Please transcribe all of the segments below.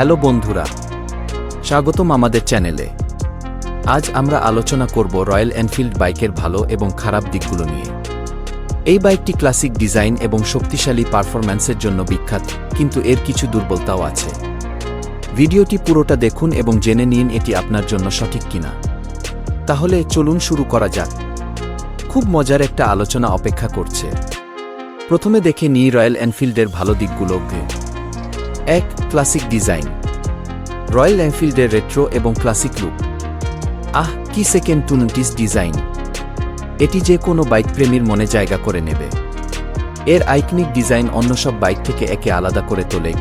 Hello বন্ধুরা, স্বাগতম আমাদের চ্যানেলে। আজ আমরা আলোচনা করব রয়্যাল এনফিল্ড বাইকের ভালো এবং খারাপ দিকগুলো নিয়ে। এই বাইকটি ক্লাসিক ডিজাইন এবং শক্তিশালী পারফরম্যান্সের জন্য বিখ্যাত, কিন্তু এর কিছু দুর্বলতাও আছে। ভিডিওটি পুরোটা দেখুন এবং জেনে নিন এটি আপনার জন্য সঠিক কিনা। তাহলে চলুন শুরু করা যাক। খুব মজার একটা আলোচনা অপেক্ষা করছে। প্রথমে দেখে নিই রয়্যাল এনফিল্ডের ভালো দিকগুলো। 1. Classic design. রয়্যাল এনফিল্ডের রেট্রো এবং ক্লাসিক লুক। কি সেকেন্ড টু নোটিস ডিজাইন! এটি যে কোনো বাইক প্রেমীর মনে জায়গা করে নেবে। এর আইকনিক ডিজাইন অন্য সব বাইক থেকে একে আলাদা করে তোলে।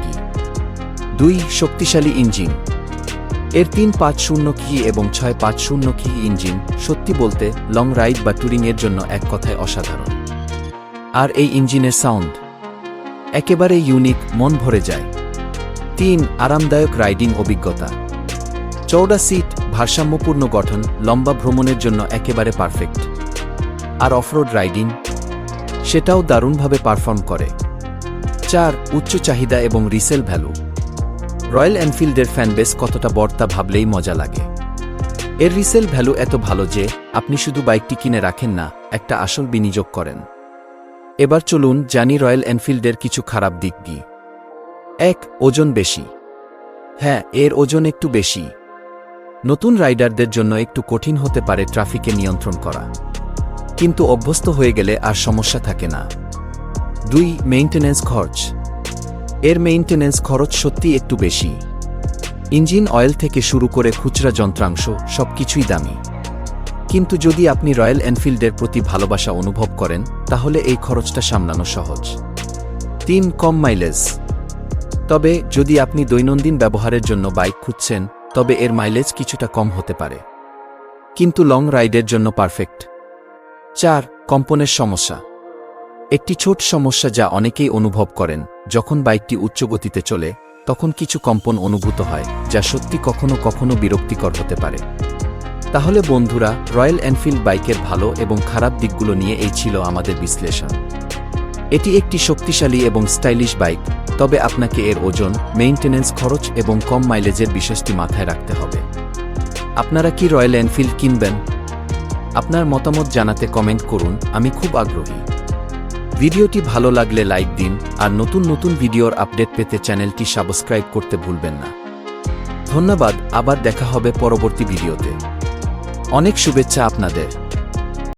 2. শক্তিশালী ইঞ্জিন। এর 350 কি এবং 650 কি ইঞ্জিন সত্যি বলতে লং রাইড বা ট্যুরিংয়ের জন্য এক কথায় অসাধারণ। আর এই ইঞ্জিনের সাউন্ড একেবারে ইউনিক, মন ভরে যায়। 3. আরামদায়ক রাইডিং অভিজ্ঞতা। চওড়া সিট, ভারসাম্যপূর্ণ গঠন, লম্বা ভ্রমণের জন্য একেবারে পারফেক্ট। আর অফরোড রাইডিং, সেটাও দারুণভাবে পারফর্ম করে। 4. উচ্চ চাহিদা এবং রিসেল ভ্যালু। রয়্যাল এনফিল্ডের ফ্যানবেস কতটা বড় তা ভাবলেই মজা লাগে। এর রিসেল ভ্যালু এত ভালো যে আপনি শুধু বাইকটি কিনে রাখেন না, একটা আসল বিনিয়োগ করেন। এবার চলুন জানি রয়্যাল এনফিল্ডের কিছু খারাপ দিক কি। 1. ওজন বেশি। হ্যাঁ, এর ওজন একটু বেশি। নতুন রাইডারদের জন্য একটু কঠিন হতে পারে ট্রাফিকে নিয়ন্ত্রণ করা, কিন্তু অভ্যস্ত হয়ে গেলে আর সমস্যা থাকে না। 2. মেইনটেন্যান্স খরচ। এর মেইনটেন্যান্স খরচ সত্যি একটু বেশি। ইঞ্জিন অয়েল থেকে শুরু করে খুচরা যন্ত্রাংশ সবকিছুই দামি। কিন্তু যদি আপনি রয়্যাল এনফিল্ডের প্রতি ভালোবাসা অনুভব করেন তাহলে এই খরচটা সামলানো সহজ। 3. কম মাইলেজ। তবে যদি আপনি দৈনন্দিন ব্যবহারের জন্য বাইক খুঁজছেন তবে এর মাইলেজ কিছুটা কম হতে পারে, কিন্তু লং রাইডের জন্য পারফেক্ট। 4. কম্পনের সমস্যা। একটি ছোট সমস্যা যা অনেকেই অনুভব করেন, যখন বাইকটি উচ্চ গতিতে চলে তখন কিছু কম্পন অনুভূত হয়, যা সত্যি কখনো কখনো বিরক্তিকর হতে পারে। তাহলে বন্ধুরা, রয়্যাল এনফিল্ড বাইকের ভালো এবং খারাপ দিকগুলো নিয়ে এই ছিল আমাদের বিশ্লেষণ। এটি একটি শক্তিশালী এবং স্টাইলিশ বাইক, তবে আপনাকে এর ওজন, মেইনটেন্যান্স খরচ এবং কম মাইলেজের বিষয়টি মাথায় রাখতে হবে। আপনারা কি রয়্যাল এনফিল্ড কিনবেন? আপনার মতামত জানাতে কমেন্ট করুন, আমি খুব আগ্রহী। ভিডিওটি ভালো লাগলে লাইক দিন, আর নতুন নতুন ভিডিওর আপডেট পেতে চ্যানেলটি সাবস্ক্রাইব করতে ভুলবেন না। ধন্যবাদ, আবার দেখা হবে পরবর্তী ভিডিওতে। অনেক শুভেচ্ছা আপনাদের।